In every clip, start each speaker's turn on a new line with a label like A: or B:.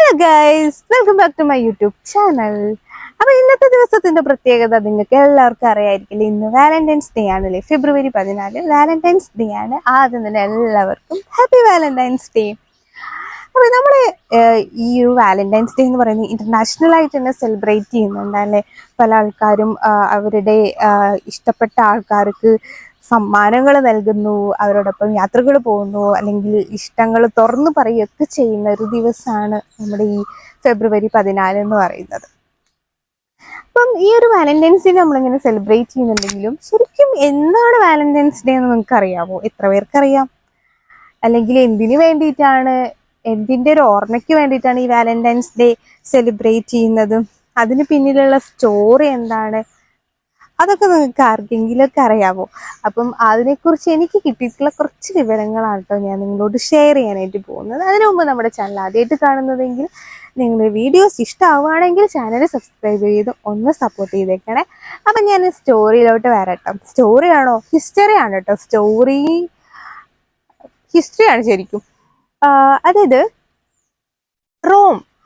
A: Hello guys, welcome back to my YouTube channel. അപ്പൊ ഇന്നത്തെ ദിവസത്തിന്റെ പ്രത്യേകത നിങ്ങൾക്ക് എല്ലാവർക്കും അറിയായിരിക്കില്ല. ഇന്ന് വാലന്റൈൻസ് ഡേ ആണല്ലേ, ഫെബ്രുവരി 14 വാലന്റൈൻസ് ഡേ ആണ്. ആദ്യം തന്നെ എല്ലാവർക്കും ഹാപ്പി വാലന്റൈൻസ് ഡേ. അപ്പൊ നമ്മള് ഈ ഒരു വാലന്റൈൻസ് ഡേ എന്ന് പറയുന്നത് ഇന്റർനാഷണൽ ആയിട്ട് തന്നെ സെലിബ്രേറ്റ് ചെയ്യുന്നുണ്ട് അല്ലെ. പല ആൾക്കാരും അവരുടെ ഇഷ്ടപ്പെട്ട ആൾക്കാർക്ക് സമ്മാനങ്ങൾ നൽകുന്നു, അവരോടൊപ്പം യാത്രകൾ പോകുന്നു, അല്ലെങ്കിൽ ഇഷ്ടങ്ങൾ തുറന്നു പറയുകയൊക്കെ ചെയ്യുന്ന ഒരു ദിവസമാണ് നമ്മുടെ ഈ ഫെബ്രുവരി 14 എന്ന് പറയുന്നത്. അപ്പം ഈ ഒരു വാലന്റൈൻസ് ഡേ നമ്മളിങ്ങനെ സെലിബ്രേറ്റ് ചെയ്യുന്നുണ്ടെങ്കിലും ശരിക്കും എന്താണ് വാലന്റൈൻസ് ഡേ എന്ന് നിങ്ങൾക്ക് അറിയാമോ? എത്ര പേർക്കറിയാം? അല്ലെങ്കിൽ എന്തിനു വേണ്ടിയിട്ടാണ്, എന്തിൻ്റെ ഒരു ഓർമ്മയ്ക്ക് വേണ്ടിയിട്ടാണ് ഈ വാലന്റൈൻസ് ഡേ സെലിബ്രേറ്റ് ചെയ്യുന്നത്? അതിന് പിന്നിലുള്ള സ്റ്റോറി എന്താണ്? അതൊക്കെ നിങ്ങൾക്ക് ആർക്കെങ്കിലുമൊക്കെ അറിയാമോ? അപ്പം അതിനെക്കുറിച്ച് എനിക്ക് കിട്ടിയിട്ടുള്ള കുറച്ച് വിവരങ്ങളാണ് കേട്ടോ ഞാൻ നിങ്ങളോട് ഷെയർ ചെയ്യാനായിട്ട് പോകുന്നത്. അതിനു മുമ്പ് നമ്മുടെ ചാനൽ ആദ്യമായിട്ട് കാണുന്നതെങ്കിൽ നിങ്ങളുടെ വീഡിയോസ് ഇഷ്ടമാവുകയാണെങ്കിൽ ചാനൽ സബ്സ്ക്രൈബ് ചെയ്ത് ഒന്ന് സപ്പോർട്ട് ചെയ്തേക്കണേ. അപ്പം ഞാൻ സ്റ്റോറിയിലോട്ട് വരട്ടോ. സ്റ്റോറി ആണോ, ഹിസ്റ്ററി ആണ് കേട്ടോ. ഹിസ്റ്ററിയാണ് ശരിക്കും. അതായത്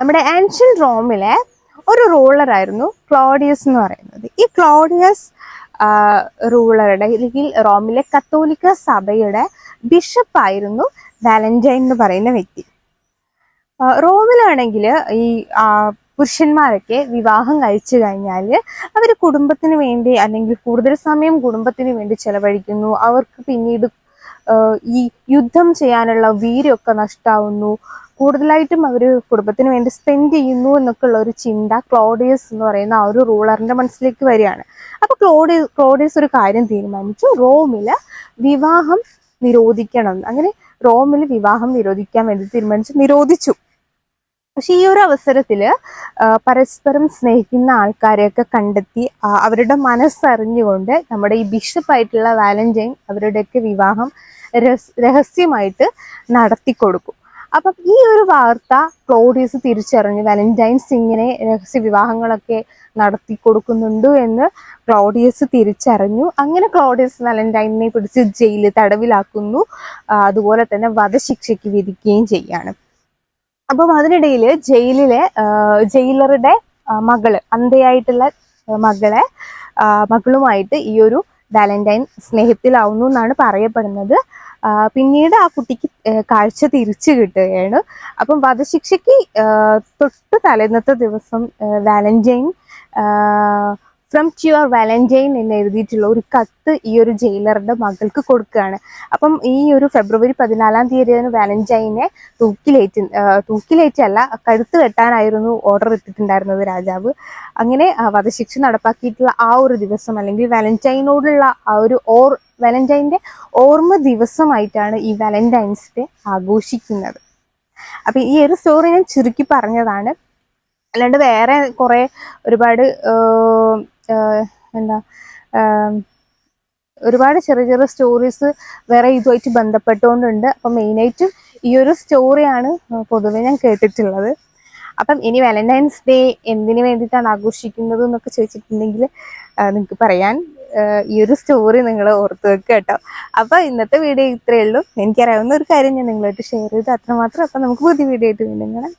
A: നമ്മുടെ ആൻഷ്യൻ റോമിലെ ഒരു റൂളറായിരുന്നു ക്ലോഡിയസ് എന്ന് പറയുന്നത്. ഈ ക്ലോഡിയസ് റൂളറുടെ അല്ലെങ്കിൽ റോമിലെ കത്തോലിക്ക സഭയുടെ ബിഷപ്പായിരുന്നു വാലന്റൈൻ എന്ന് പറയുന്ന വ്യക്തി. റോമിലാണെങ്കിൽ ഈ പുരുഷന്മാരൊക്കെ വിവാഹം കഴിച്ചു കഴിഞ്ഞാൽ അവർ കുടുംബത്തിന് വേണ്ടി അല്ലെങ്കിൽ കൂടുതൽ സമയം കുടുംബത്തിന് വേണ്ടി ചെലവഴിക്കുന്നു. അവർക്ക് പിന്നീട് ഈ യുദ്ധം ചെയ്യാനുള്ള വീര്യമൊക്കെ നഷ്ടാവുന്നു. കൂടുതലായിട്ടും അവർ കുടുംബത്തിന് വേണ്ടി സ്പെൻഡ് ചെയ്യുന്നു എന്നൊക്കെ ഉള്ള ഒരു ചിന്ത ക്ലോഡിയസ് എന്ന് പറയുന്ന ആ ഒരു റൂളറിന്റെ മനസ്സിലേക്ക് വരികയാണ്. അപ്പൊ ക്ലോഡിയസ് ഒരു കാര്യം തീരുമാനിച്ചു, റോമില് വിവാഹം നിരോധിക്കണം. അങ്ങനെ റോമിൽ വിവാഹം നിരോധിക്കാൻ വേണ്ടി നിരോധിച്ചു. പക്ഷെ ഈ ഒരു അവസരത്തില് പരസ്പരം സ്നേഹിക്കുന്ന ആൾക്കാരെയൊക്കെ കണ്ടെത്തി അവരുടെ മനസ്സറിഞ്ഞുകൊണ്ട് നമ്മുടെ ഈ ബിഷപ്പായിട്ടുള്ള വാലന്റൈൻ അവരുടെയൊക്കെ വിവാഹം രഹസ്യമായിട്ട് നടത്തി കൊടുക്കും. അപ്പം ഈ ഒരു വാർത്ത ക്ലോഡിയസ് തിരിച്ചറിഞ്ഞു, വാലന്റൈൻസ് ഇങ്ങനെ രഹസ്യ വിവാഹങ്ങളൊക്കെ നടത്തി കൊടുക്കുന്നുണ്ട് എന്ന് ക്ലോഡിയസ് തിരിച്ചറിഞ്ഞു. അങ്ങനെ ക്ലോഡിയസ് വാലന്റൈനെ പിടിച്ച് തടവിലാക്കുന്നു. അതുപോലെ തന്നെ വധശിക്ഷയ്ക്ക് വിധിക്കുകയും ചെയ്യാണ്. അപ്പം അതിനിടയിൽ ജയിലറുടെ അന്ധയായിട്ടുള്ള മകളുമായിട്ട് ഈ ഒരു വാലന്റൈൻ സ്നേഹത്തിലാവുന്നു എന്നാണ് പറയപ്പെടുന്നത്. പിന്നീട് ആ കുട്ടിക്ക് കാഴ്ച തിരിച്ചു കിട്ടുകയാണ്. അപ്പം വധശിക്ഷയ്ക്ക് തൊട്ട് തലേന്നത്തെ ദിവസം വാലന്റൈൻ ഫ്രം യുവർ വാലന്റൈൻ എന്ന് എഴുതിയിട്ടുള്ള ഒരു കത്ത് ഈ ഒരു ജയിലറുടെ മകൾക്ക് കൊടുക്കുകയാണ്. അപ്പം ഈ ഒരു ഫെബ്രുവരി 14 വാലന്റൈനെ തൂക്കിലേറ്റല്ല, കഴുത്ത് വെട്ടാനായിരുന്നു ഓർഡർ ഇട്ടിട്ടുണ്ടായിരുന്നത് രാജാവ്. അങ്ങനെ വധശിക്ഷ നടപ്പാക്കിയിട്ടുള്ള ആ ഒരു ദിവസം അല്ലെങ്കിൽ വാലന്റൈനോടുള്ള ആ ഒരു വാലന്റൈൻ്റെ ഓർമ്മ ദിവസമായിട്ടാണ് ഈ വാലന്റൈൻസ് ഡേ ആഘോഷിക്കുന്നത്. അപ്പൊ ഈ ഒരു സ്റ്റോറി ഞാൻ ചുരുക്കി പറഞ്ഞതാണ്, അല്ലാണ്ട് വേറെ കുറെ ഒരുപാട് ഒരുപാട് ചെറിയ ചെറിയ സ്റ്റോറീസ് വേറെ ഇതുമായിട്ട് ബന്ധപ്പെട്ടുകൊണ്ടുണ്ട്. അപ്പം മെയിനായിട്ടും ഈ ഒരു സ്റ്റോറിയാണ് പൊതുവെ ഞാൻ കേട്ടിട്ടുള്ളത്. അപ്പം ഇനി വാലന്റൈൻസ് ഡേ എന്തിനു വേണ്ടിയിട്ടാണ് ആഘോഷിക്കുന്നത് എന്നൊക്കെ ചോദിച്ചിട്ടുണ്ടെങ്കിൽ നിങ്ങൾക്ക് പറയാൻ ഈ ഒരു സ്റ്റോറി നിങ്ങൾ ഓർത്ത് വെക്കുക കേട്ടോ. അപ്പൊ ഇന്നത്തെ വീഡിയോ ഇത്രയേ ഉള്ളൂ. എനിക്കറിയാവുന്ന ഒരു കാര്യം ഞാൻ നിങ്ങളായിട്ട് ഷെയർ ചെയ്ത് അത്രമാത്രം. അപ്പൊ നമുക്ക് പുതിയ വീഡിയോ ആയിട്ട് വീണ്ടും കാണാം.